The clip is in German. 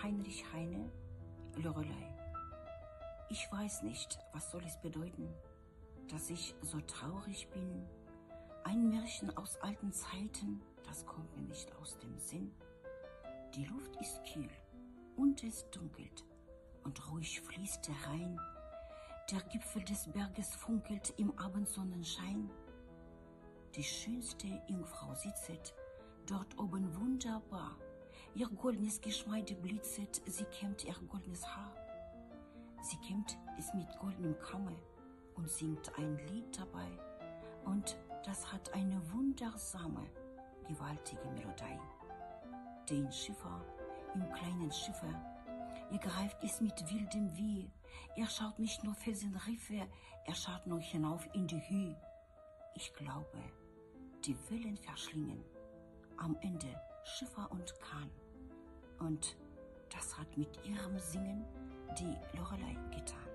Heinrich Heine, Lorelei. Ich weiß nicht, was soll es bedeuten, dass ich so traurig bin. Ein Märchen aus alten Zeiten, das kommt mir nicht aus dem Sinn. Die Luft ist kühl und es dunkelt und ruhig fließt der Rhein. Der Gipfel des Berges funkelt im Abendsonnenschein. Die schönste Jungfrau sitzet dort oben wunderbar. Ihr goldenes Geschmeide blitzet, sie kämmt ihr goldenes Haar. Sie kämmt es mit goldenem Kamme und singt ein Lied dabei. Und das hat eine wundersame, gewaltige Melodie. Den Schiffer im kleinen Schiffe, er greift es mit wildem Weh. Er schaut nicht nur Felsenriffe, er schaut nur hinauf in die Höhe. Ich glaube, die Wellen verschlingen am Ende Schiffer und Kahn. Und das hat mit ihrem Singen die Lorelei getan.